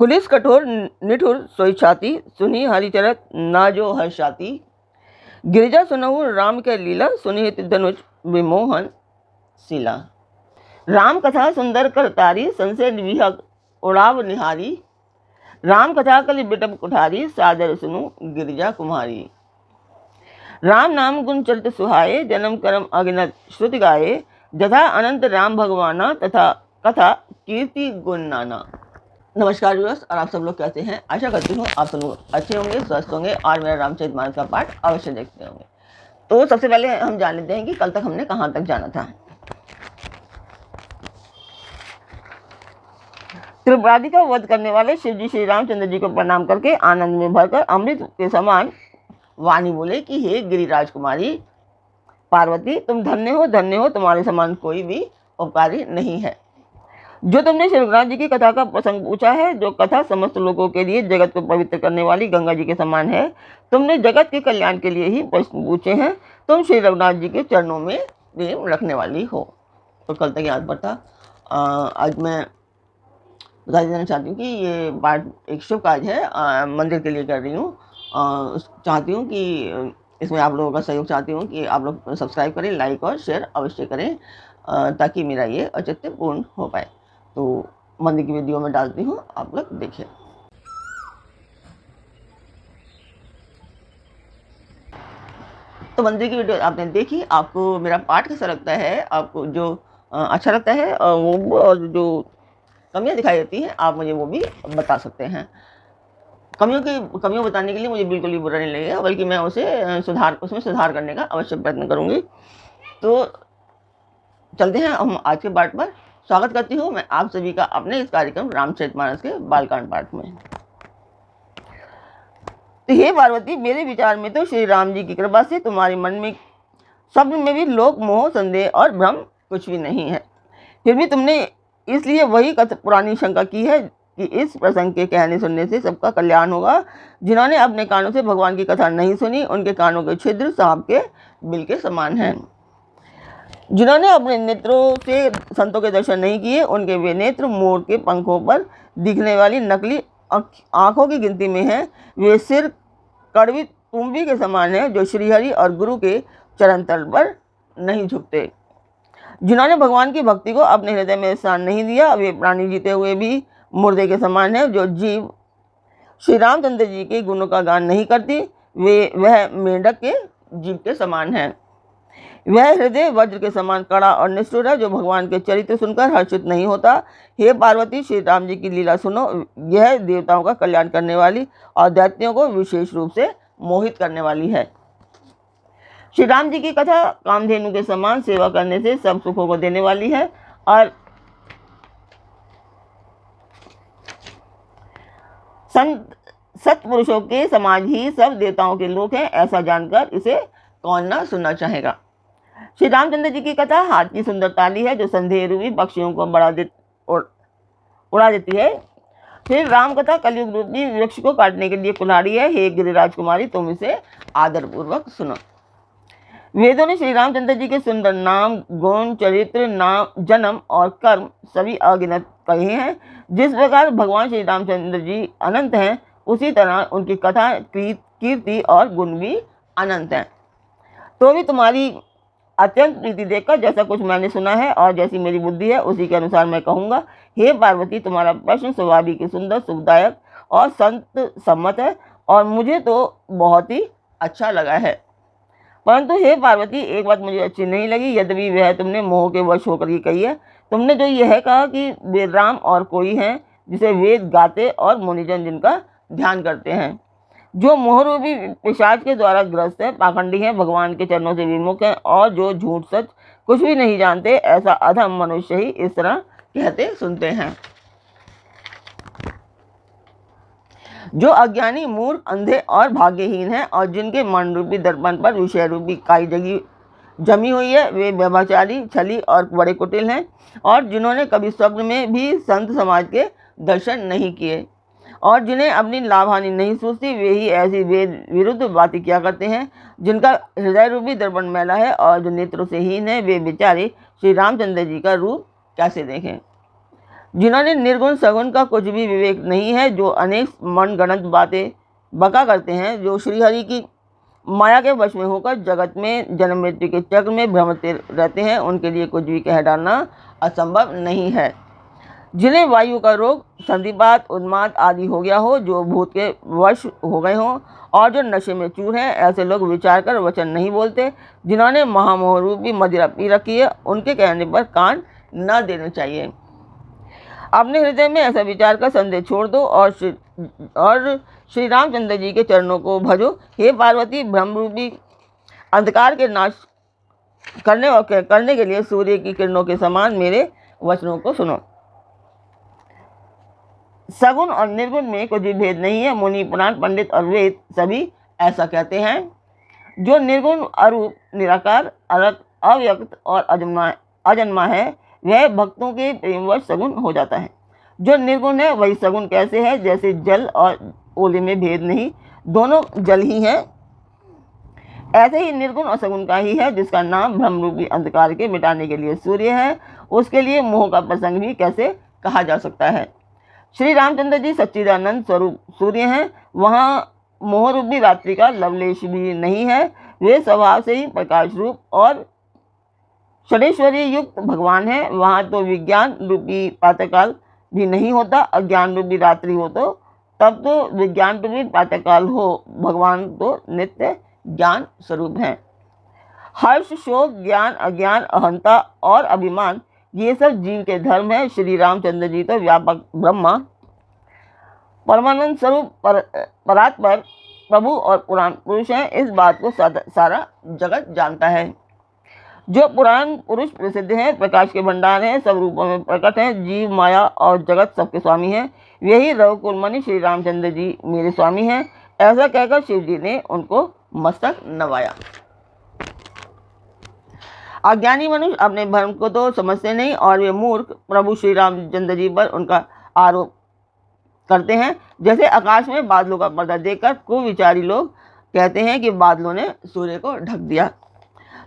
खुलिस कठोर निठुर सोई छाती, सुनी हरिचरत ना जो हर्षाती। गिरिजा सुनहु राम के लीला, सुनी धनुष विमोहन शिला। राम कथा सुंदर कर तारी, संशय विहग उड़ाव निहारी। राम कथा कलि बिटप कुठारी, सादर सुनु गिरिजा कुमारी। राम नाम गुण चरित सुहाए, जन्म कर्म अगिनत श्रुति गाए। जथा अनंत राम भगवाना, तथा कथा कीर्ति गुण नाना। नमस्कार व्यूअर्स, और आप सब लोग कैसे हैं? आशा करती हूँ आप सब लोग अच्छे होंगे, स्वस्थ होंगे और मेरा रामचरितमानस का पाठ अवश्य देखते होंगे। तो सबसे पहले हम जान लेते हैं कि कल तक हमने कहाँ तक जाना था। त्रिपुरादि का वध करने वाले शिव जी श्री रामचंद्र जी को प्रणाम करके आनंद में भरकर अमृत के समान वाणी बोले कि हे गिरिराज कुमारी पार्वती, तुम धन्य हो, तुम्हारे समान कोई भी उपकारी नहीं है। जो तुमने श्री रघुनाथ जी की कथा का प्रसंग पूछा है, जो कथा समस्त लोगों के लिए जगत को पवित्र करने वाली गंगा जी के समान है, तुमने जगत के कल्याण के लिए ही प्रश्न पूछे हैं। तुम श्री रघुनाथ जी के चरणों में प्रेम रखने वाली हो। तो कल तक याद पर था। आज मैं बता देना चाहती हूँ कि ये पाठ एक शुभ कार्य है, मंदिर के लिए कर रही हूँ। चाहती हूँ कि इसमें आप लोगों का सहयोग चाहती हूँ कि आप लोग सब्सक्राइब करें, लाइक और शेयर अवश्य करें, ताकि मेरा ये औचित्य पूर्ण हो पाए। तो मंदिर की वीडियो में डालती हूँ, आप लोग देखिए। तो मंदिर की वीडियो आपने देखी, आपको मेरा पाठ कैसा लगता है, आपको जो अच्छा लगता है वो, और जो कमियां दिखाई देती हैं आप मुझे वो भी बता सकते हैं। कमियों बताने के लिए मुझे बिल्कुल भी बुरा नहीं लगेगा, बल्कि मैं उसमें सुधार करने का अवश्य प्रयत्न करूँगी। तो चलते हैं हम आज के पाठ पर। स्वागत करती हूँ मैं आप सभी का अपने इस कार्यक्रम रामचरितमानस के बालकांड पाठ में। तो हे पार्वती, मेरे विचार में तो श्री राम जी की कृपा से तुम्हारे मन में स्वप्न में भी लोक मोह, संदेह और भ्रम कुछ भी नहीं है। फिर भी तुमने इसलिए वही पुरानी शंका की है कि इस प्रसंग के कहने सुनने से सबका कल्याण होगा। जिन्होंने अपने कानों से भगवान की कथा नहीं सुनी, उनके कानों के छिद्र सांप के बिल के समान हैं। जिन्होंने अपने नेत्रों से संतों के दर्शन नहीं किए, उनके वे नेत्र मोर के पंखों पर दिखने वाली नकली आंखों की गिनती में हैं। वे सिर कड़वी तुम्बी के समान हैं, जो श्रीहरि और गुरु के चरण तल पर नहीं झुकते। जिन्होंने भगवान की भक्ति को अपने हृदय में स्थान नहीं दिया, वे प्राणी जीते हुए भी मुर्दे के समान हैं। जो जीव श्री रामचंद्र जी के गुणों का गान नहीं करती, वह मेंढक के जीव के समान है। वह हृदय वज्र के समान कड़ा और निष्ठुर है, जो भगवान के चरित्र सुनकर हर्षित नहीं होता। हे पार्वती, श्री राम जी की लीला सुनो। यह देवताओं का कल्याण करने वाली और दैत्यों को विशेष रूप से मोहित करने वाली है। श्री राम जी की कथा कामधेनु के समान सेवा करने से सब सुखों को देने वाली है, और सत्पुरुषों के समाज ही सब देवताओं के लोग हैं। ऐसा जानकर इसे कौन ना सुनना चाहेगा। श्री रामचंद्र जी की कथा हाथ की सुंदर ताली है, जो संदेह रूपी पक्षियों को उड़ा देती है। फिर राम कथा कलयुग रूपी वृक्ष को काटने के लिए कुल्हाड़ी है। हे गिरिराज कुमारी, तुम इसे आदरपूर्वक सुनो। वेदों ने श्री रामचंद्र जी के सुंदर नाम, गुण, चरित्र, नाम, जन्म और कर्म सभी अगिनत कहे हैं। जिस प्रकार भगवान श्री रामचंद्र जी अनंत हैं, उसी तरह उनकी कथा, कीर्ति और गुण भी अनंत हैं। तो भी तुम्हारी अत्यंत प्रीति देखकर जैसा कुछ मैंने सुना है और जैसी मेरी बुद्धि है, उसी के अनुसार मैं कहूँगा। हे पार्वती, तुम्हारा प्रश्न स्वाभाविक, सुंदर, सुखदायक और संत सम्मत है, और मुझे तो बहुत ही अच्छा लगा है। परंतु हे पार्वती, एक बात मुझे अच्छी नहीं लगी, यद्यपि वह तुमने मोह के वश होकर की कही है। तुमने जो यह कहा कि वे राम और कोई हैं जिसे वेद गाते और मुनिजन जिनका ध्यान करते हैं, जो मोहरूपी पिशाच के द्वारा ग्रस्त है, पाखंडी हैं, भगवान के चरणों से विमुख हैं, और जो झूठ सच कुछ भी नहीं जानते, ऐसा अधम मनुष्य ही इस तरह कहते सुनते हैं। जो अज्ञानी, मूर्ख, अंधे और भाग्यहीन हैं, और जिनके मन रूपी दर्पण पर विषय रूपी काई जमी हुई है, वे व्यभिचारी, छली और बड़े कुटिल हैं, और जिन्होंने कभी स्वप्न में भी संत समाज के दर्शन नहीं किए, और जिन्हें अपनी लाभ हानि नहीं सूझती, वे ही ऐसी वेद विरुद्ध बातें किया करते हैं। जिनका हृदय रूपी दर्पण मैला है और जो नेत्रों से हीन है, वे बेचारे श्री रामचंद्र जी का रूप कैसे देखें। जिन्होंने निर्गुण सगुण का कुछ भी विवेक नहीं है, जो अनेक मनगढ़ंत बातें बका करते हैं, जो श्रीहरि की माया के वश में होकर जगत में जन्म मृत्यु के चक्र में भ्रमते रहते हैं, उनके लिए कुछ भी कह डालना असंभव नहीं है। जिन्हें वायु का रोग, संधिपात, उन्माद आदि हो गया हो, जो भूत के वश हो गए हों और जो नशे में चूर हैं, ऐसे लोग विचार कर वचन नहीं बोलते। जिन्होंने महामोह रूपी मदिरा पी रखी है, उनके कहने पर कान न देने चाहिए। अपने हृदय में ऐसा विचार कर संदेह छोड़ दो और श्री रामचंद्र जी के चरणों को भजो। हे पार्वती, ब्रह्म रूपी अंधकार के नाश करने के लिए सूर्य की किरणों के समान मेरे वचनों को सुनो। सगुण और निर्गुण में कुछ भी भेद नहीं है। मुनि, पुराण, पंडित और वेद सभी ऐसा कहते हैं। जो निर्गुण, अरूप, निराकार, अव्यक्त और अजन्मा है, वह भक्तों के प्रेमवश सगुण हो जाता है। जो निर्गुण है वही सगुण कैसे है? जैसे जल और ओले में भेद नहीं, दोनों जल ही हैं, ऐसे ही निर्गुण और सगुण का ही है, जिसका नाम ब्रह्म रूपी अंधकार के मिटाने के लिए सूर्य है, उसके लिए मोह का प्रसंग भी कैसे कहा जा सकता है? श्री रामचंद्र जी सच्चिदानंद स्वरूप सूर्य हैं, वहाँ मोह रूपी रात्रि का लवलेश भी नहीं है। वे स्वभाव से ही प्रकाश रूप और षडेश्वरी युक्त भगवान है। वहाँ तो विज्ञान रूपी प्रातःकाल भी नहीं होता। अज्ञान रूपी रात्रि हो तो तब तो विज्ञान रूपी प्रातःकाल हो। भगवान तो नित्य ज्ञान स्वरूप हैं। हर्ष, शोक, ज्ञान, अज्ञान, अहंता और अभिमान, ये सब जीव के धर्म है। श्री रामचंद्र जी तो व्यापक ब्रह्मा, परमानंद स्वरूप, परात्पर प्रभु और पुराण पुरुष हैं। इस बात को सारा जगत जानता है। जो पुराण पुरुष प्रसिद्ध हैं, प्रकाश के भंडार हैं, सब रूपों में प्रकट हैं, जीव, माया और जगत सबके स्वामी हैं। यही रघुकुल मणि श्री रामचंद्र जी मेरे स्वामी हैं। ऐसा कहकर शिव जी ने उनको मस्तक नवाया। अज्ञानी मनुष्य अपने भ्रम को तो समझते नहीं और वे मूर्ख प्रभु श्री रामचंद्र जी पर उनका आरोप करते हैं। जैसे आकाश में बादलों का पर्दा देखकर कुविचारी लोग कहते हैं कि बादलों ने सूर्य को ढक दिया।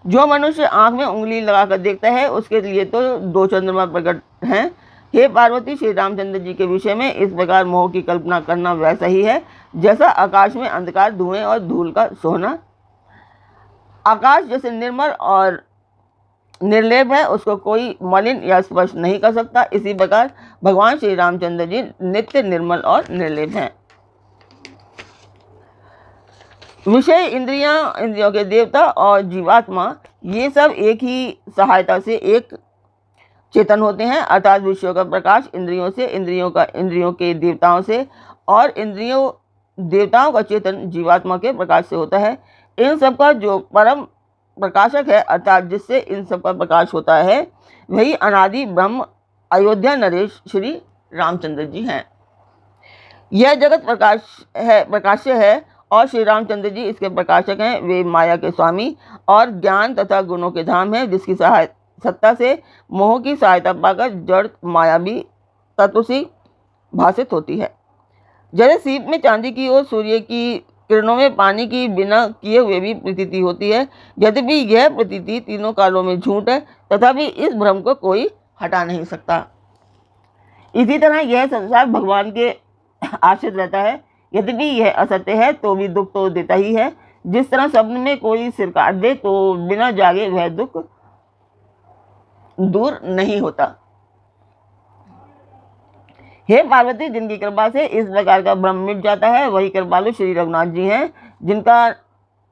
जो मनुष्य आंख में उंगली लगाकर देखता है, उसके लिए तो दो चंद्रमा प्रकट हैं। हे पार्वती, श्री रामचंद्र जी के विषय में इस प्रकार मोह की कल्पना करना वैसा ही है जैसा आकाश में अंधकार, धुएं और धूल का सोना। आकाश जैसे निर्मल और निर्लेप है, उसको कोई मलिन या स्पर्श नहीं कर सकता। इसी प्रकार भगवान श्री रामचंद्र जी नित्य निर्मल और निर्लेप हैं। विषय, इंद्रियों के देवता और जीवात्मा, ये सब एक ही सहायता से एक चेतन होते हैं। अर्थात विषयों का प्रकाश इंद्रियों से, इंद्रियों के देवताओं से और इंद्रियों देवताओं का चेतन जीवात्मा के प्रकाश से होता है। इन सब का जो परम प्रकाशक है, अर्थात जिससे इन सब का प्रकाश होता है, वही अनादि ब्रह्म अयोध्या नरेश श्री रामचंद्र जी हैं। यह जगत प्रकाश्य है और श्री रामचंद्र जी इसके प्रकाशक हैं। वे माया के स्वामी और ज्ञान तथा गुणों के धाम हैं, जिसकी सत्ता से मोह की सहायता पाकर जड़ माया भी तत्व सी भाषित होती है। जैसे सीप में चांदी की और सूर्य की किरणों में पानी की बिना किए हुए भी प्रतीति होती है। यद्यपि यह प्रतीति तीनों कालों में झूठ है, तथापि इस भ्रम को कोई हटा नहीं सकता। इसी तरह यह संसार भगवान के आश्रित रहता है। यद्यपि यह असत्य है तो भी दुख तो देता ही है। जिस तरह स्वप्न में कोई सिर काट दे तो बिना जागे वह दुख दूर नहीं होता। हे पार्वती, जिनकी कृपा से इस प्रकार का भ्रम मिट जाता है, वही कृपालु श्री रघुनाथ जी हैं, जिनका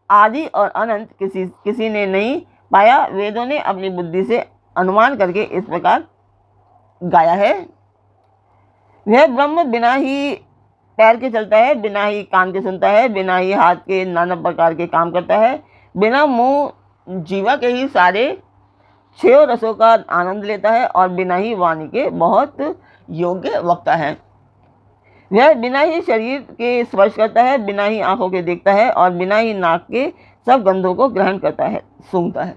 आदि और अनंत किसी ने नहीं पाया। वेदों ने अपनी बुद्धि से अनुमान करके इस प्रकार गाया है। वह ब्रह्म बिना ही पैर के चलता है, बिना ही कान के सुनता है, बिना ही हाथ के नाना प्रकार के काम करता है, बिना मुंह जीवा के ही सारे छह रसों का आनंद लेता है और बिना ही वाणी के बहुत योग्य वक्ता है। वह बिना ही शरीर के स्पर्श करता है, बिना ही आंखों के देखता है और बिना ही नाक के सब गंधों को ग्रहण करता है, सूंघता है।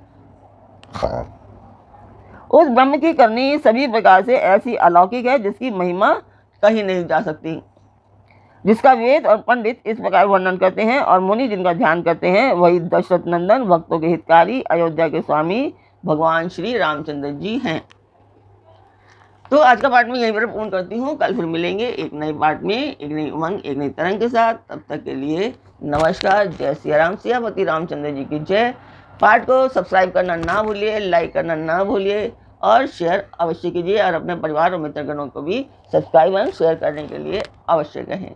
उस ब्रह्म की करनी सभी प्रकार से ऐसी अलौकिक है जिसकी महिमा कही नहीं जा सकती, जिसका वेद और पंडित इस प्रकार वर्णन करते हैं और मुनि जिनका ध्यान करते हैं, वही दशरथ नंदन, भक्तों के हितकारी, अयोध्या के स्वामी भगवान श्री रामचंद्र जी हैं। तो आज का पाठ मैं यहीं पर पूर्ण करती हूँ। कल फिर मिलेंगे एक नए पाठ में, एक नई उमंग, एक नई तरंग के साथ। तब तक के लिए नमस्कार। जय सिया राम। सियापति रामचंद्र जी की जय। पाठ को सब्सक्राइब करना ना भूलिए, लाइक करना ना भूलिए और शेयर अवश्य कीजिए, और अपने परिवार और मित्रगणों को भी सब्सक्राइब एंड शेयर करने के लिए अवश्य कहें।